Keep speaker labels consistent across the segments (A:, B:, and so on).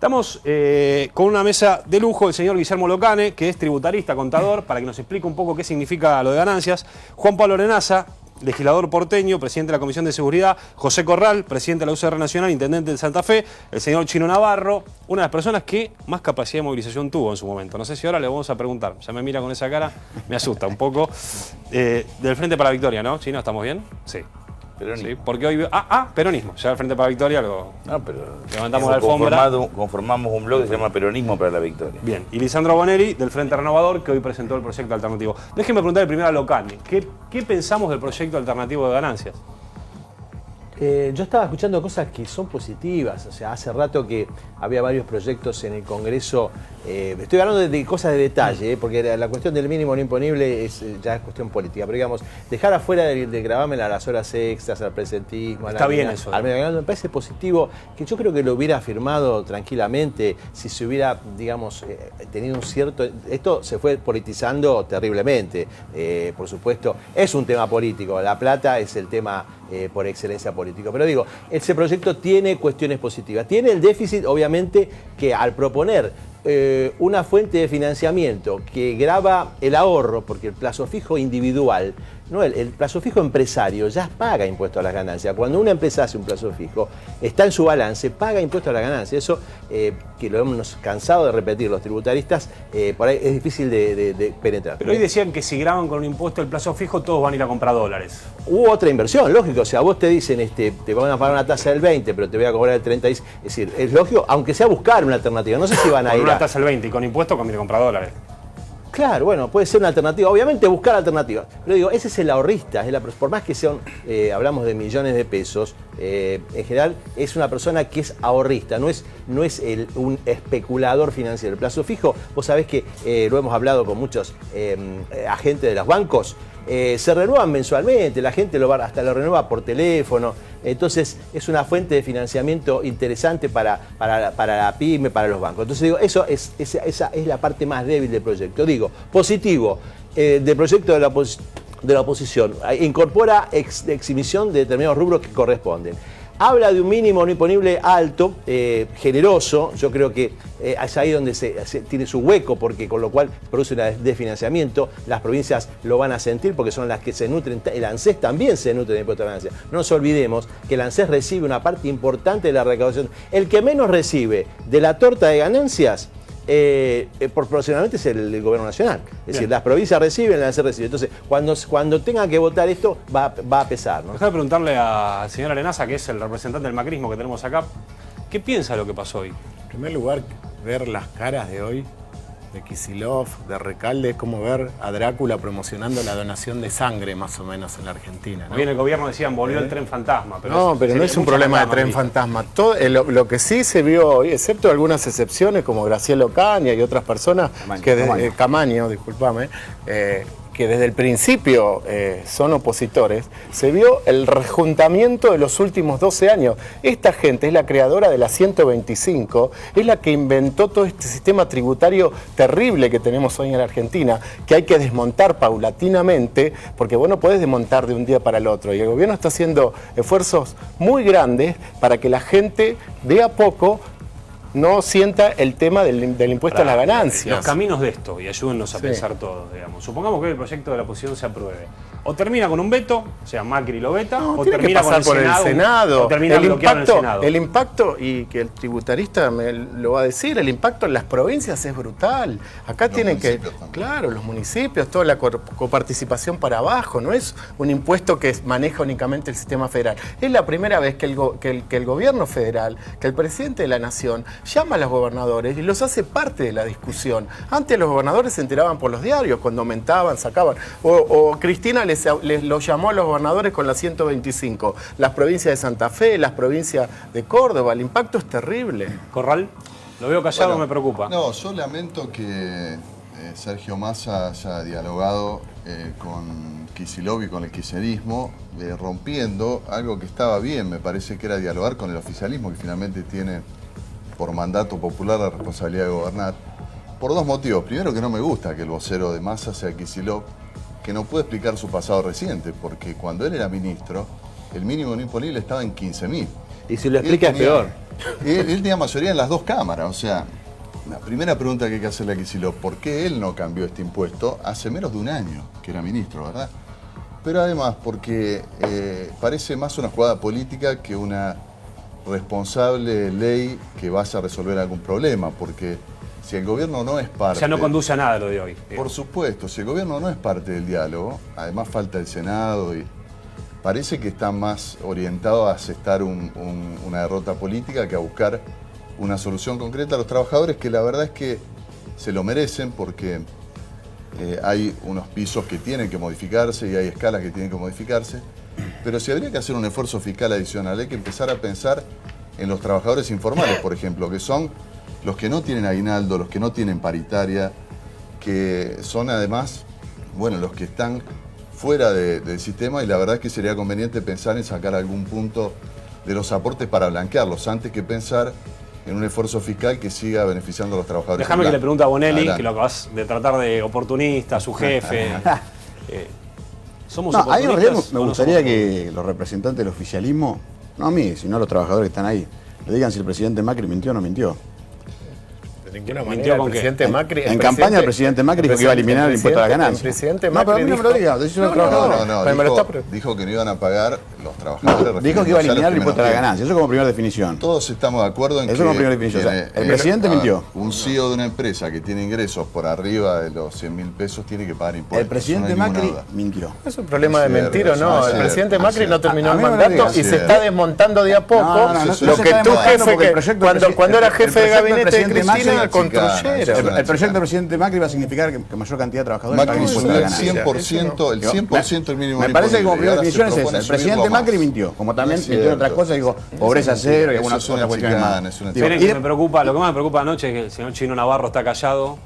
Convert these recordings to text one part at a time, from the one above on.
A: Estamos con una mesa de lujo, el señor Guillermo Locane, que es tributarista, contador, para que nos explique un poco qué significa lo de ganancias. Juan Pablo Arenaza, legislador porteño, presidente de la Comisión de Seguridad. José Corral, presidente de la UCR Nacional, intendente de Santa Fe. El señor Chino Navarro, una de las personas que más capacidad de movilización tuvo en su momento. No sé si ahora le vamos a preguntar. Ya me mira con esa cara, me asusta un poco. Del Frente para la Victoria, ¿no? Chino, ¿estamos bien? Sí.
B: Peronismo.
A: Sí, porque hoy... peronismo. Ya el Frente para la Victoria lo...
B: No, pero
A: levantamos la alfombra.
B: Conformamos un blog que se llama Peronismo para la Victoria.
A: Bien. Y Lisandro Bonelli, del Frente Renovador, que hoy presentó el proyecto alternativo. Déjeme preguntarle primero a Locane. ¿Qué pensamos del proyecto alternativo de ganancias?
C: Yo estaba escuchando cosas que son positivas, o sea, hace rato que había varios proyectos en el Congreso, estoy hablando de cosas de detalle, porque la cuestión del mínimo no imponible ya es cuestión política, pero digamos, dejar afuera del gravamen a las horas extras, al presentismo,
A: Está bien eso.
C: me parece positivo, que yo creo que lo hubiera firmado tranquilamente si se hubiera, digamos, tenido un cierto... Esto se fue politizando terriblemente, por supuesto, es un tema político, la plata es el tema por excelencia político. Pero digo, ese proyecto tiene cuestiones positivas. Tiene el déficit, obviamente, que al proponer una fuente de financiamiento que grava el ahorro, porque el plazo fijo individual, no el plazo fijo empresario ya paga impuesto a las ganancias. Cuando una empresa hace un plazo fijo, está en su balance, paga impuesto a las ganancias. Eso, que lo hemos cansado de repetir los tributaristas, por ahí es difícil de penetrar.
A: Pero hoy decían que si graban con un impuesto el plazo fijo, todos van a ir a comprar dólares.
C: Hubo otra inversión, lógico. O sea, vos te dicen, te van a pagar una tasa del 20, pero te voy a cobrar el 36. Es decir, es lógico, aunque sea buscar una alternativa. No sé si van a ir
A: una tasa del 20 y con impuesto conviene comprar dólares.
C: Claro, bueno, puede ser una alternativa. Obviamente buscar alternativas. Pero digo, ese es el ahorrista. Por más que sean, hablamos de millones de pesos, en general es una persona que es ahorrista, no es un especulador financiero. El plazo fijo, vos sabés que lo hemos hablado con muchos agentes de los bancos, se renuevan mensualmente, la gente hasta lo renueva por teléfono. Entonces es una fuente de financiamiento interesante para la pyme, para los bancos. Entonces digo, esa es la parte más débil del proyecto. Digo, positivo del proyecto de la oposición, incorpora exhibición de determinados rubros que corresponden. Habla de un mínimo no imponible alto, generoso. Yo creo que es ahí donde tiene su hueco, porque con lo cual produce un desfinanciamiento. Las provincias lo van a sentir porque son las que se nutren. El ANSES también se nutre de impuesto a ganancias. No nos olvidemos que el ANSES recibe una parte importante de la recaudación. El que menos recibe de la torta de ganancias, proporcionalmente es el gobierno nacional. Es decir, las provincias reciben, el ANSES recibe. Entonces, cuando tengan que votar esto, va a pesar, ¿no?
A: Déjame preguntarle al señor Arenaza, que es el representante del macrismo que tenemos acá, ¿qué piensa de lo que pasó hoy?
D: En primer lugar, ver las caras de hoy, de Kicillof, de Recalde, es como ver a Drácula promocionando la donación de sangre, más o menos, en la Argentina, ¿no?
A: Hoy en el gobierno decían, volvió el tren fantasma.
D: Pero no es un problema de tren fantasma. Lo que sí se vio hoy, excepto algunas excepciones, como Graciela Ocaña y otras personas, Camaño, discúlpame, que desde el principio son opositores, se vio el rejuntamiento de los últimos 12 años. Esta gente es la creadora de la 125, es la que inventó todo este sistema tributario terrible que tenemos hoy en la Argentina, que hay que desmontar paulatinamente, porque vos no podés desmontar de un día para el otro. Y el gobierno está haciendo esfuerzos muy grandes para que la gente de a poco no sienta el tema del impuesto a las ganancias.
A: Los caminos de esto, y ayúdennos a pensar todos, digamos. Supongamos que el proyecto de la oposición se apruebe. O termina con un veto, o sea, Macri lo veta, o termina con el Senado. O termina bloqueado en el Senado.
D: El impacto, y que el tributarista me lo va a decir, el impacto en las provincias es brutal. Acá tienen que... Claro, los municipios, toda la coparticipación para abajo, no es un impuesto que maneja únicamente el sistema federal. Es la primera vez que el gobierno federal, que el presidente de la nación, llama a los gobernadores y los hace parte de la discusión. Antes los gobernadores se enteraban por los diarios, cuando aumentaban, sacaban. O Cristina lo llamó a los gobernadores con la 125. Las provincias de Santa Fe, las provincias de Córdoba, el impacto es terrible.
A: Corral, lo veo callado, me preocupa.
E: No, yo lamento que Sergio Massa haya dialogado con Kicillof y con el kirchnerismo, rompiendo algo que estaba bien, me parece que era dialogar con el oficialismo, que finalmente tiene por mandato popular la responsabilidad de gobernar, por dos motivos. Primero, que no me gusta que el vocero de Massa sea Kicillof, que no puede explicar su pasado reciente, porque cuando él era ministro, el mínimo no imponible estaba en 15.000.
C: Y si lo explica es peor.
E: él tenía mayoría en las dos cámaras. O sea, la primera pregunta que hay que hacerle a Kicillof, ¿por qué él no cambió este impuesto hace menos de un año que era ministro, verdad? Pero además porque parece más una jugada política que una responsable ley que vaya a resolver algún problema, porque si el gobierno no es parte...
A: O sea, no conduce a nada lo de hoy.
E: Por supuesto, si el gobierno no es parte del diálogo, además falta el Senado y parece que está más orientado a asestar una derrota política que a buscar una solución concreta a los trabajadores, que la verdad es que se lo merecen porque hay unos pisos que tienen que modificarse y hay escalas que tienen que modificarse. Pero si habría que hacer un esfuerzo fiscal adicional, hay que empezar a pensar en los trabajadores informales, por ejemplo, que son los que no tienen aguinaldo, los que no tienen paritaria, que son además, bueno, los que están fuera del sistema, y la verdad es que sería conveniente pensar en sacar algún punto de los aportes para blanquearlos, antes que pensar en un esfuerzo fiscal que siga beneficiando a los trabajadores.
A: Déjame que le pregunte a Bonelli,
E: Adelante.
A: que lo acabas de tratar de oportunista, su jefe. ¿Somos
F: No, a mí en realidad
A: oportunistas
F: me
A: o no
F: gustaría
A: somos
F: que los representantes del oficialismo, no a mí, sino a los trabajadores que están ahí, le digan si el presidente Macri mintió o no mintió.
D: De ninguna
A: ¿Mintió
D: manera,
A: con
D: el
A: qué?
D: presidente Macri...
F: En campaña el presidente Macri dijo que iba a eliminar el impuesto a la ganancia.
D: El presidente
F: No, pero a
D: Macri
F: mí no me lo diga, decíselo al trabajador.
E: No, dijo que no iban a pagar los trabajadores.
F: Dijo que iba a eliminar el impuesto a la
E: ganancia.
F: ganancia, eso como primera definición.
E: Todos estamos de acuerdo en
F: Eso
E: que
F: como primera definición. O sea, el presidente mintió.
E: Un CEO de una empresa que tiene ingresos por arriba de los 100.000 pesos tiene que pagar impuestos.
F: El presidente
E: no hay ninguna
F: Macri
E: duda.
F: mintió.
D: Es un problema de
E: Es cierto,
D: mentir o no.
E: es
D: El
E: cierto,
D: presidente
E: es
D: Macri no
E: cierto.
D: terminó
F: A
D: el
F: mí me lo
D: mandato
F: digas,
D: y
E: es
D: se está
E: cierto.
D: desmontando de a poco
F: No,
D: lo
F: se
D: que
F: está
D: tu
F: desmontando
D: jefe,
F: porque el
D: que
F: proyecto del
D: cuando era jefe de
F: el proyecto del
D: gabinete de
F: presidente Macri
D: Cristina,
F: es
D: construyeron.
F: El proyecto del presidente Macri va a significar que mayor cantidad de trabajadores
E: Macri
F: paguen impuesto a la
E: subió el
F: ganancia.
E: 100%, el 100% el mínimo
F: Me parece que como
E: imponible,
F: primera
E: y ahora
F: definición
E: se
F: es esa.
E: propone
F: El presidente
E: subirlo
F: Macri
E: más.
F: mintió, como también
E: Es
F: mintió en otras
E: cierto.
F: cosas, dijo pobreza cero y
E: Eso
F: algunas
E: es una
F: otras cuestiones
E: chicana,
F: más.
E: es una
F: Digo,
A: Esperen,
F: y
A: que me preocupa, lo que más me preocupa anoche es que el señor Chino Navarro está callado.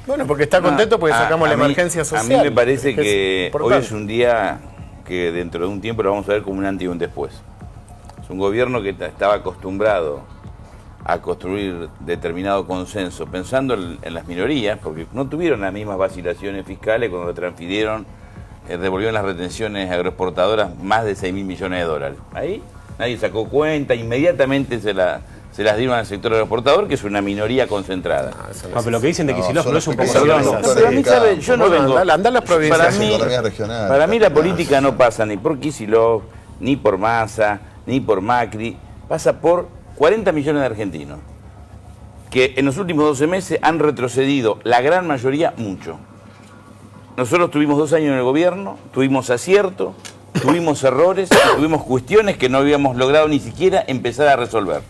D: Bueno, porque está contento porque sacamos la emergencia social.
B: A mí me parece que
D: es
B: hoy
D: importante.
B: es un día que dentro de un tiempo lo vamos a ver como un antes y un después. Es un gobierno que estaba acostumbrado a construir determinado consenso, pensando en las minorías, porque no tuvieron las mismas vacilaciones fiscales cuando le transfirieron, devolvieron las retenciones agroexportadoras más de 6.000 millones de dólares. Ahí nadie sacó cuenta, inmediatamente se las dieron al sector agroexportador, que es una minoría concentrada.
A: Pero lo que dicen de Kicillof no es un poco...
B: Perdón,
E: no,
B: no, pero a mí, ¿sabe? Yo no vengo...
D: Andar las provincias.
B: Para
E: Es
B: mí,
E: economía regional.
B: para mí la política no pasa ni por Kicillof, ni por Massa, ni por Macri, pasa por 40 millones de argentinos, que en los últimos 12 meses han retrocedido, la gran mayoría, mucho. Nosotros tuvimos 2 años en el gobierno, tuvimos aciertos, tuvimos errores, tuvimos cuestiones que no habíamos logrado ni siquiera empezar a resolver.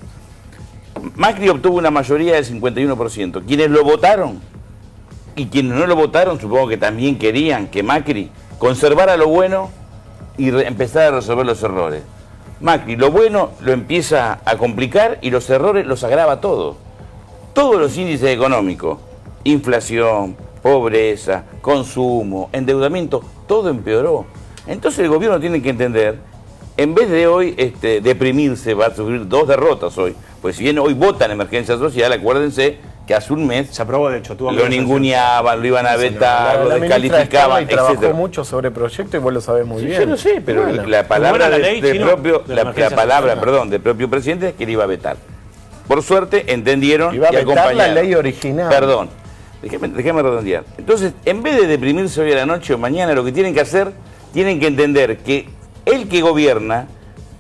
B: Macri obtuvo una mayoría del 51%. Quienes lo votaron y quienes no lo votaron, supongo que también querían que Macri conservara lo bueno y empezara a resolver los errores. Macri lo bueno lo empieza a complicar y los errores los agrava todos. Todos los índices económicos, inflación, pobreza, consumo, endeudamiento, todo empeoró. Entonces el gobierno tiene que entender, en vez de hoy deprimirse, va a sufrir 2 derrotas hoy. Pues si bien hoy votan emergencia social, acuérdense que hace un mes
A: Se aprobó, de hecho. Tuvo
B: lo ninguneaban, lo iban a vetar, lo
D: La ministra
B: descalificaban,
D: estaba y
B: etc.
D: trabajó mucho sobre proyectos y vos lo sabés muy
B: Sí,
D: bien.
B: yo lo sé, pero
D: Bueno.
B: la palabra
A: ¿Cómo era la ley,
B: del
A: Chino,
B: propio,
A: de la emergencia social?
B: del propio presidente es que le iba a vetar. Por suerte entendieron
D: Iba a
B: y
D: vetar
B: acompañaron.
D: la ley original.
B: Perdón, déjame redondear. Entonces, en vez de deprimirse hoy a la noche o mañana, lo que tienen que hacer, tienen que entender que el que gobierna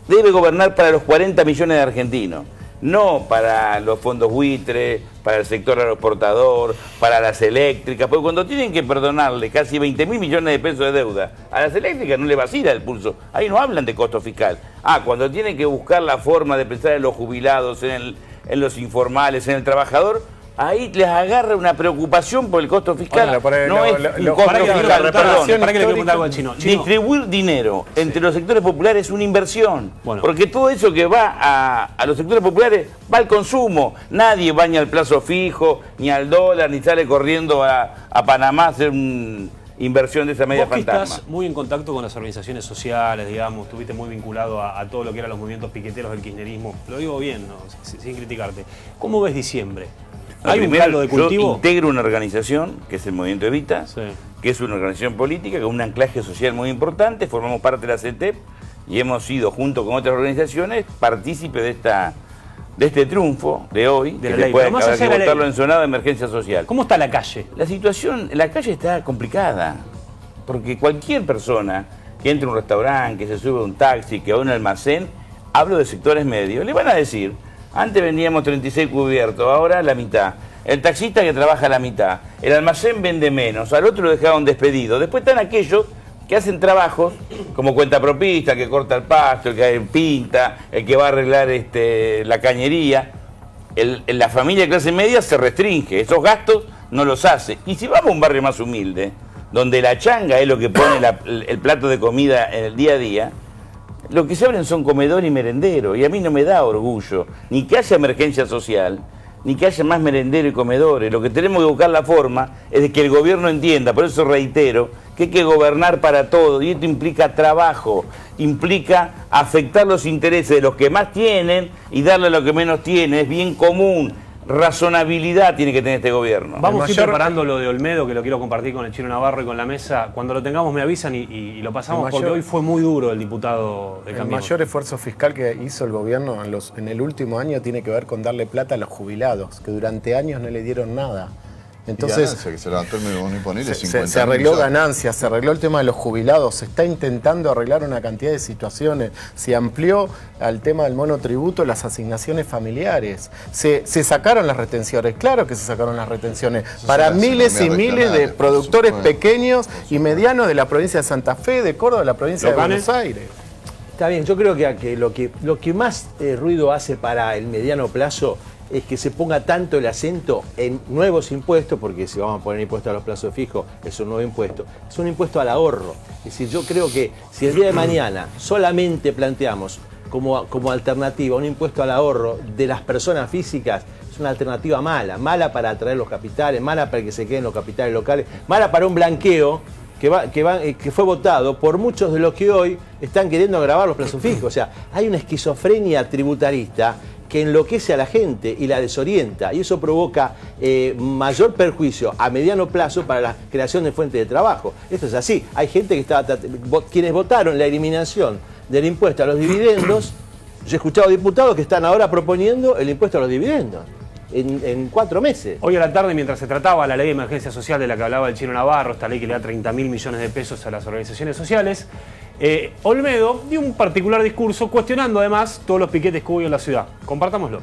B: debe gobernar para los 40 millones de argentinos, no para los fondos buitre, para el sector aeroportador, para las eléctricas, porque cuando tienen que perdonarle casi 20.000 millones de pesos de deuda a las eléctricas no le vacila el pulso, ahí no hablan de costo fiscal. Cuando tienen que buscar la forma de pensar en los jubilados, en los informales, en el trabajador, ahí les agarra una preocupación por el costo fiscal.
D: Bueno, por el-
B: no
D: lo-
B: es
D: lo-
B: un
D: lo-
B: costo
A: Para que le
B: fiscal,
A: quiero
B: perdón.
A: preguntar, para que le quiero preguntar algo al Chino. Chino,
B: Distribuir dinero entre los sectores populares es una inversión.
A: Bueno.
B: Porque todo eso que va a los sectores populares va al consumo. Nadie va ni al plazo fijo, ni al dólar, ni sale corriendo a Panamá a hacer una inversión de esa media
A: vos que
B: fantasma.
A: estás muy en contacto con las organizaciones sociales, digamos, estuviste muy vinculado a todo lo que eran los movimientos piqueteros del kirchnerismo. Lo digo bien, ¿no? sin criticarte. ¿Cómo ves diciembre? ¿Hay un
B: Primero,
A: caldo de cultivo?
B: Yo integro una organización, que es el Movimiento Evita,
A: Sí.
B: que es una organización política con un anclaje social muy importante, formamos parte de la CETEP y hemos sido, junto con otras organizaciones, partícipes de este triunfo de hoy,
A: De
B: que
A: la
B: se
A: ley.
B: puede
A: Pero más
B: haber
A: allá
B: que
A: de la
B: votarlo
A: ley,
B: en sonado de emergencia social.
A: ¿cómo está la calle?
B: La situación en la calle está complicada, porque cualquier persona que entre a un restaurante, que se sube a un taxi, que va a un almacén, hablo de sectores medios, le van a decir, antes vendíamos 36 cubiertos, ahora la mitad. El taxista que trabaja la mitad, el almacén vende menos, al otro lo dejaron despedido. Después están aquellos que hacen trabajos como cuentapropista, que corta el pasto, el que pinta, el que va a arreglar la cañería. La familia de clase media se restringe, esos gastos no los hace. Y si vamos a un barrio más humilde, donde la changa es lo que pone el plato de comida en el día a día, lo que se abren son comedor y merendero, y a mí no me da orgullo ni que haya emergencia social, ni que haya más merendero y comedores. Lo que tenemos que buscar la forma es de que el gobierno entienda, por eso reitero, que hay que gobernar para todo, y esto implica trabajo, implica afectar los intereses de los que más tienen y darle a los que menos tienen, es bien común. Razonabilidad tiene que tener este gobierno.
A: Vamos a ir preparando lo de Olmedo, que lo quiero compartir con el Chino Navarro y con la mesa. Cuando lo tengamos me avisan y lo pasamos, porque hoy fue muy duro el diputado de
D: El
A: Cambiemos.
D: mayor esfuerzo fiscal que hizo el gobierno en el último año tiene que ver con darle plata a los jubilados, que durante años no le dieron nada. Entonces,
E: que se levantó el minimum imponible,
D: se arregló ganancias, se arregló el tema de los jubilados, se está intentando arreglar una cantidad de situaciones, se amplió al tema del monotributo las asignaciones familiares, se sacaron las retenciones, claro que se sacaron las retenciones, para miles y miles de productores pequeños y medianos de la provincia de Santa Fe, de Córdoba, de la provincia de Buenos Aires.
C: Está bien, yo creo que lo que más ruido hace para el mediano plazo es que se ponga tanto el acento en nuevos impuestos, porque si vamos a poner impuestos a los plazos fijos, es un nuevo impuesto, es un impuesto al ahorro. Es decir, yo creo que si el día de mañana solamente planteamos como alternativa un impuesto al ahorro de las personas físicas, es una alternativa mala para atraer los capitales, mala para que se queden los capitales locales, mala para un blanqueo que fue votado por muchos de los que hoy están queriendo agravar los plazos fijos. O sea, hay una esquizofrenia tributarista que enloquece a la gente y la desorienta, y eso provoca mayor perjuicio a mediano plazo para la creación de fuentes de trabajo. Esto es así. Hay gente que quienes votaron la eliminación del impuesto a los dividendos, yo he escuchado diputados que están ahora proponiendo el impuesto a los dividendos en 4 meses.
A: Hoy a la tarde, mientras se trataba la ley de emergencia social de la que hablaba el Chino Navarro, esta ley que le da 30.000 millones de pesos a las organizaciones sociales, Olmedo dio un particular discurso cuestionando además todos los piquetes que hubo en la ciudad. Compartámoslo.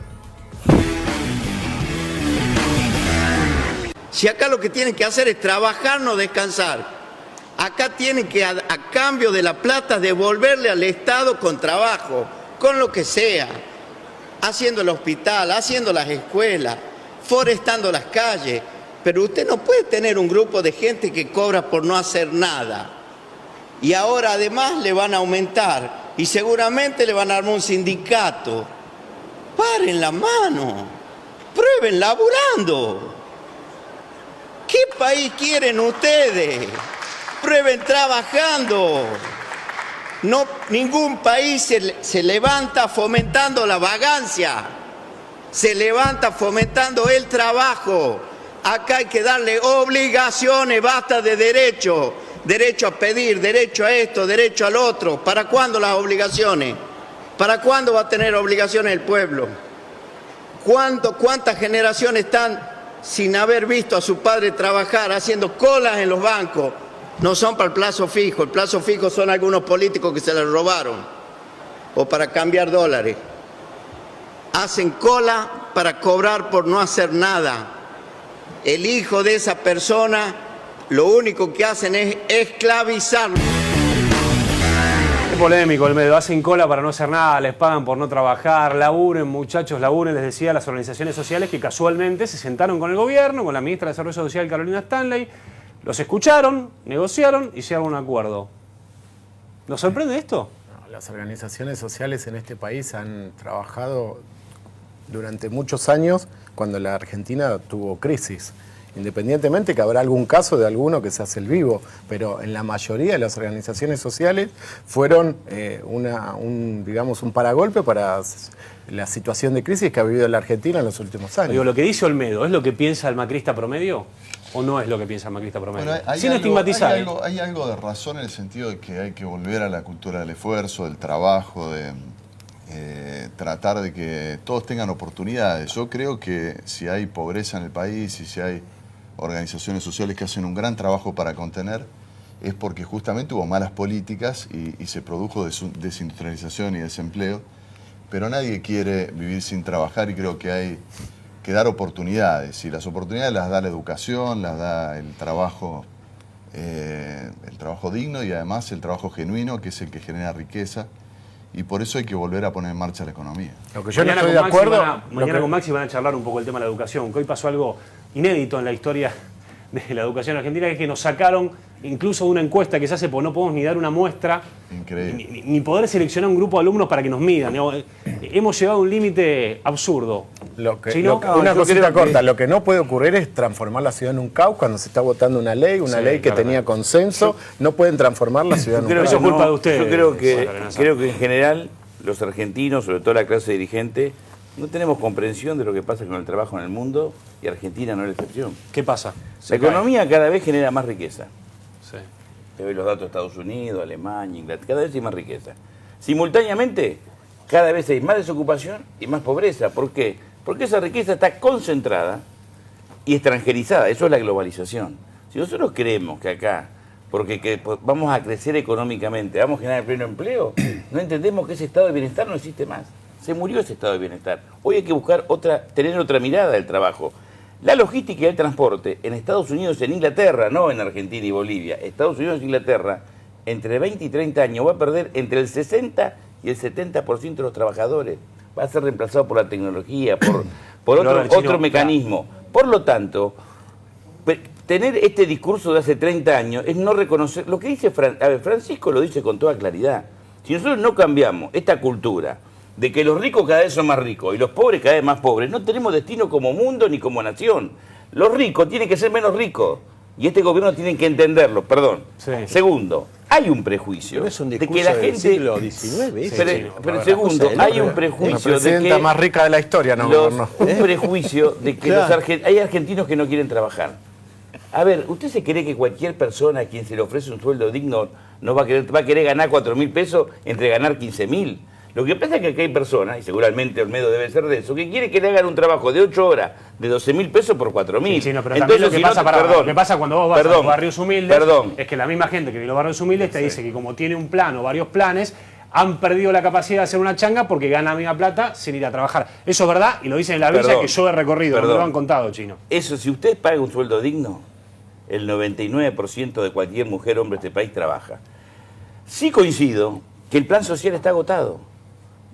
G: Si acá lo que tienen que hacer es trabajar, no descansar. Acá tienen que, a cambio de la plata, devolverle al Estado con trabajo, con lo que sea. Haciendo el hospital, haciendo las escuelas, forestando las calles. Pero usted no puede tener un grupo de gente que cobra por no hacer nada. Y ahora además le van a aumentar y seguramente le van a armar un sindicato. Paren la mano, prueben laburando. ¿Qué país quieren ustedes? Prueben trabajando. No, ningún país se levanta fomentando la vagancia, se levanta fomentando el trabajo. Acá hay que darle obligaciones, basta de derechos. Derecho a pedir, derecho a esto, derecho al otro. ¿Para cuándo las obligaciones? ¿Para cuándo va a tener obligaciones el pueblo? ¿Cuántas generaciones están sin haber visto a su padre trabajar, haciendo colas en los bancos? No son para el plazo fijo. El plazo fijo son algunos políticos que se les robaron. O para cambiar dólares. Hacen cola para cobrar por no hacer nada. El hijo de esa persona, lo único que hacen es esclavizarlo.
A: Es polémico, Olmedo. Hacen cola para no hacer nada, les pagan por no trabajar, laburen, muchachos, laburen, les decía a las organizaciones sociales que casualmente se sentaron con el gobierno, con la ministra de Desarrollo Social, Carolina Stanley, los escucharon, negociaron y llegaron a un acuerdo. ¿Nos sorprende esto?
D: No, las organizaciones sociales en este país han trabajado durante muchos años cuando la Argentina tuvo crisis. Independientemente que habrá algún caso de alguno que se hace el vivo, pero en la mayoría de las organizaciones sociales fueron un paragolpe para la situación de crisis que ha vivido la Argentina en los últimos años.
A: Digo, lo que dice Olmedo, ¿es lo que piensa el macrista promedio o no es lo que piensa el macrista promedio?
E: Bueno,
A: sin estigmatizar.
E: Hay algo de razón en el sentido de que hay que volver a la cultura del esfuerzo, del trabajo, tratar de que todos tengan oportunidades. Yo creo que si hay pobreza en el país y si hay organizaciones sociales que hacen un gran trabajo para contener, es porque justamente hubo malas políticas y se produjo desindustrialización y desempleo, pero nadie quiere vivir sin trabajar y creo que hay que dar oportunidades, y las oportunidades las da la educación, las da el trabajo digno y además el trabajo genuino, que es el que genera riqueza, y por eso hay que volver a poner en marcha la economía.
D: Lo que yo no estoy de acuerdo...
A: Mañana con Maxi van a charlar un poco el tema de la educación, que hoy pasó algo inédito en la historia de la educación argentina, que es que nos sacaron incluso de una encuesta que se hace porque no podemos ni dar una muestra, ni poder seleccionar un grupo de alumnos para que nos midan. Hemos llegado a un límite absurdo.
D: Una cosita corta, lo que no puede ocurrir es transformar la ciudad en un caos cuando se está votando una ley que tenía consenso. No pueden transformar la ciudad en un caos.
A: Eso es culpa de ustedes.
B: Yo creo que en general los argentinos, sobre todo la clase dirigente, no tenemos comprensión de lo que pasa con el trabajo en el mundo, y Argentina no es la excepción.
A: ¿Qué pasa?
B: La economía cada vez genera más riqueza.
A: Sí.
B: Te ves los datos de Estados Unidos, Alemania, Inglaterra, cada vez hay más riqueza. Simultáneamente, cada vez hay más desocupación y más pobreza. ¿Por qué? Porque esa riqueza está concentrada y extranjerizada. Eso es la globalización. Si nosotros creemos que acá, porque vamos a crecer económicamente, vamos a generar pleno empleo, no entendemos que ese estado de bienestar no existe más. Se murió ese estado de bienestar. Hoy hay que buscar tener otra mirada del trabajo. La logística y el transporte en Estados Unidos, en Inglaterra, no en Argentina y Bolivia, Estados Unidos e Inglaterra, entre 20 y 30 años va a perder entre el 60 y el 70% de los trabajadores. Va a ser reemplazado por la tecnología, por otro mecanismo. Por lo tanto, tener este discurso de hace 30 años es no reconocer... Lo que dice Francisco lo dice con toda claridad. Si nosotros no cambiamos esta cultura de que los ricos cada vez son más ricos y los pobres cada vez más pobres, no tenemos destino como mundo ni como nación. Los ricos tienen que ser menos ricos y este gobierno tiene que entenderlo, perdón. Sí. Segundo, hay un prejuicio de que la gente...
C: del siglo XIX.
B: Pero segundo, hay un prejuicio
D: de que... más rica de la historia, ¿no?
B: Un prejuicio de que hay argentinos que no quieren trabajar. A ver, ¿usted se cree que cualquier persona a quien se le ofrece un sueldo digno no va a querer ganar 4.000 pesos entre ganar 15.000? Lo que pasa es que aquí hay personas, y seguramente Olmedo debe ser de eso, que quiere que le hagan un trabajo de 8 horas de 12.000 pesos por 4.000.
A: Sí, no, pero entonces lo que pasa cuando vos vas a los barrios humildes es que la misma gente que vive en los barrios humildes te dice que como tiene un plan o varios planes, han perdido la capacidad de hacer una changa porque ganan la misma plata sin ir a trabajar. Eso es verdad y lo dicen en la villa que yo he recorrido, me lo han contado, Chino.
B: Eso, si usted paga un sueldo digno, el 99% de cualquier mujer o hombre de este país trabaja. Sí coincido que el plan social está agotado.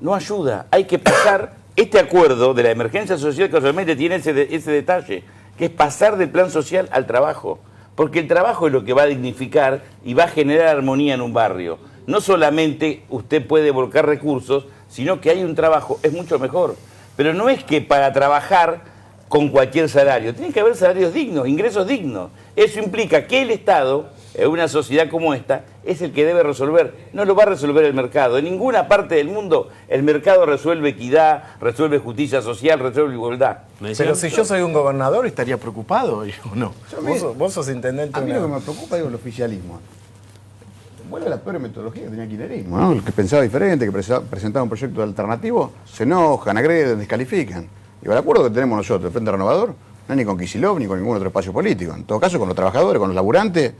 B: No ayuda. Hay que pasar este acuerdo de la emergencia social, que solamente tiene ese detalle, que es pasar del plan social al trabajo. Porque el trabajo es lo que va a dignificar y va a generar armonía en un barrio. No solamente usted puede volcar recursos, sino que hay un trabajo, es mucho mejor. Pero no es que para trabajar con cualquier salario. Tiene que haber salarios dignos, ingresos dignos. Eso implica que el Estado, en una sociedad como esta, es el que debe resolver. No lo va a resolver el mercado. En ninguna parte del mundo el mercado resuelve equidad, resuelve justicia social, resuelve igualdad.
D: Pero si yo soy un gobernador, estaría preocupado, ¿o no? Vos sos intendente.
F: A mí lo que me preocupa es el oficialismo. Vuelve a la peor metodología que tenía el kirchnerismo, ¿no? El que pensaba diferente, que presentaba un proyecto alternativo, se enojan, agreden, descalifican. Y el acuerdo que tenemos nosotros, el Frente Renovador, no es ni con Kicillof ni con ningún otro espacio político. En todo caso, con los trabajadores, con los laburantes,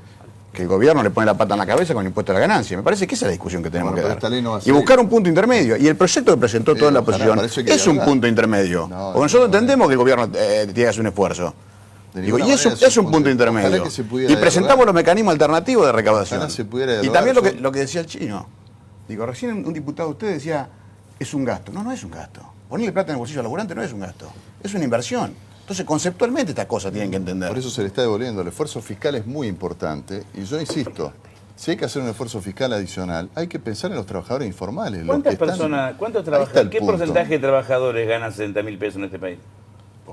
F: que el gobierno le pone la pata en la cabeza con el impuesto a la ganancia. Me parece que esa es la discusión que tenemos que dar. Y buscar un punto intermedio. Y el proyecto que presentó toda la oposición es un punto intermedio. Porque nosotros entendemos que el gobierno tiene que hacer un esfuerzo. Digo, y eso es un punto intermedio. Y presentamos los mecanismos alternativos de recaudación. Y también lo que decía el Chino. Digo, recién un diputado de usted decía, es un gasto. No, no es un gasto. Ponerle plata en el bolsillo al laburante no es un gasto. Es una inversión. Entonces, conceptualmente estas cosas tienen que entender.
E: Por eso se le está devolviendo. El esfuerzo fiscal es muy importante. Y yo insisto, si hay que hacer un esfuerzo fiscal adicional, hay que pensar en los trabajadores informales.
B: ¿Cuántas personas, cuántos trabajadores, qué porcentaje de trabajadores ganan 60.000 pesos en este país?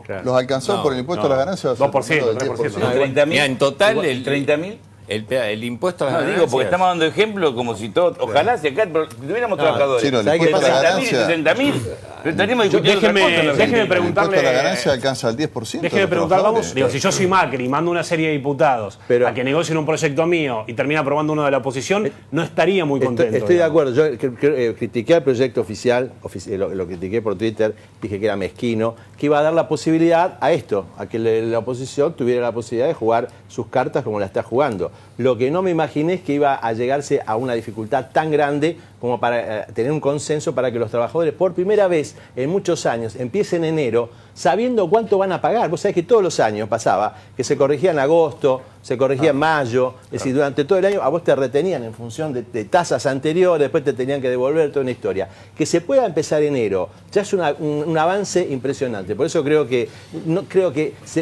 E: Claro. Los alcanzados por el impuesto a la ganancia.
A: 2%, 3%.
B: ¿30.000? En total, el 30.000.
H: el impuesto a las
B: No,
H: ganancias.
B: digo, porque estamos dando ejemplo como si todo. Ojalá si acá tuviéramos trabajadores.
E: Chino, el
C: ¿sabe qué
E: impuesto a la
C: pasa?
B: 60.000 y
E: ganancia,
B: 60.000, pero estaríamos discutiendo otra cosa en la
A: déjeme
B: Argentina.
E: el impuesto
A: preguntarle.
E: a la ganancia alcanza al 10%.
A: Déjeme
E: de los
A: preguntar, vamos.
E: trabajadores.
A: Digo, si yo soy Macri y mando una serie de diputados
C: Pero-
A: a que negocien un proyecto mío y termina aprobando uno de la oposición, no estaría muy contento.
C: Estoy de
A: digamos.
C: acuerdo. Yo critiqué el proyecto oficial, lo critiqué por Twitter, dije que era mezquino, que iba a dar la posibilidad a esto, a que la oposición tuviera la posibilidad de jugar sus cartas como la está jugando. Lo que no me imaginé es que iba a llegarse a una dificultad tan grande como para tener un consenso para que los trabajadores por primera vez en muchos años empiecen enero sabiendo cuánto van a pagar. Vos sabés que todos los años pasaba que se corregía en agosto, se corregía en mayo, es decir, durante todo el año a vos te retenían en función de tasas anteriores, después te tenían que devolver toda una historia. Que se pueda empezar enero ya es un avance impresionante. Por eso creo que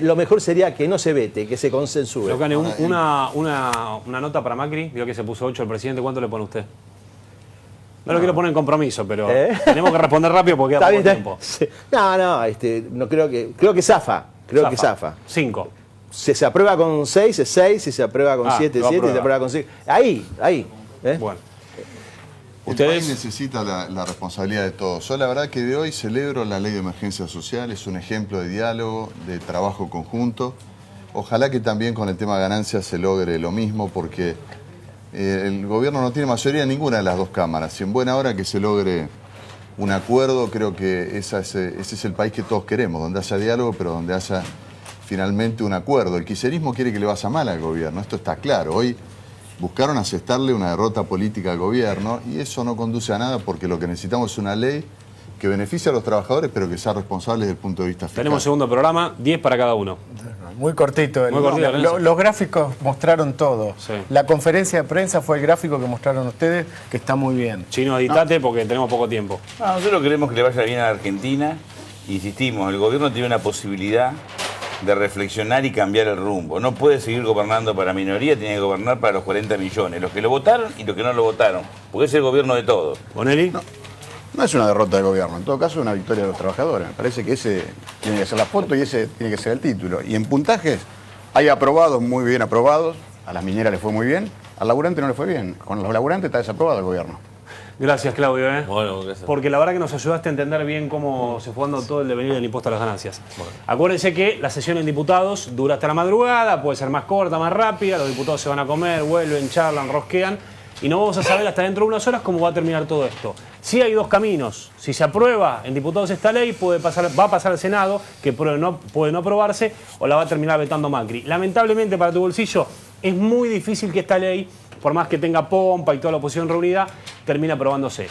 C: lo mejor sería que no se vete, que se consensúe.
A: Locane, una nota para Macri, vio que se puso 8 el presidente, ¿cuánto le pone usted? No lo quiero poner en compromiso, pero tenemos que responder rápido porque queda poco tiempo.
C: Sí. No creo que zafa. Creo que zafa.
A: 5.
C: Si se aprueba con 6, es 6, si se aprueba con 7,
A: lo
C: 7, si
A: aprueba.
C: se aprueba con 6. Ahí.
A: Bueno.
E: El país necesita la responsabilidad de todos. Yo la verdad que de hoy celebro la ley de emergencia social, es un ejemplo de diálogo, de trabajo conjunto. Ojalá que también con el tema ganancias se logre lo mismo, porque el gobierno no tiene mayoría en ninguna de las dos cámaras. Y en buena hora que se logre un acuerdo, creo que ese es el país que todos queremos, donde haya diálogo, pero donde haya finalmente un acuerdo. El kirchnerismo quiere que le vaya mal al gobierno, esto está claro. Hoy buscaron asestarle una derrota política al gobierno y eso no conduce a nada, porque lo que necesitamos es una ley que beneficie a los trabajadores, pero que sea responsable desde el punto de vista fiscal.
A: Tenemos segundo programa, 10 para cada uno.
D: Muy cortito.
A: Muy cortito, Lorenzo.
D: Los gráficos mostraron todo.
A: Sí.
D: La conferencia de prensa fue el gráfico que mostraron ustedes, que está muy bien.
A: Chino, editate porque tenemos poco tiempo.
B: No, nosotros queremos que le vaya bien a la Argentina. Insistimos, el gobierno tiene una posibilidad de reflexionar y cambiar el rumbo. No puede seguir gobernando para minoría, tiene que gobernar para los 40 millones, los que lo votaron y los que no lo votaron, porque es el gobierno de todos.
A: Bonelli.
F: No es una derrota del gobierno, en todo caso es una victoria de los trabajadores. Me parece que ese tiene que ser la foto y ese tiene que ser el título. Y en puntajes hay aprobados, muy bien aprobados, a las mineras les fue muy bien, al laburante no le fue bien. Con los laburantes está desaprobado el gobierno.
A: Gracias, Claudio.
H: Bueno, gracias.
A: Porque la verdad que nos ayudaste a entender bien cómo se fue dando todo el devenir del impuesto a las ganancias. Acuérdense que la sesión en diputados dura hasta la madrugada, puede ser más corta, más rápida, los diputados se van a comer, vuelven, charlan, rosquean, y no vamos a saber hasta dentro de unas horas cómo va a terminar todo esto. Sí hay dos caminos. Si se aprueba en diputados esta ley, va a pasar al Senado, que puede no aprobarse, o la va a terminar vetando Macri. Lamentablemente para tu bolsillo es muy difícil que esta ley, por más que tenga pompa y toda la oposición reunida, termine aprobándose.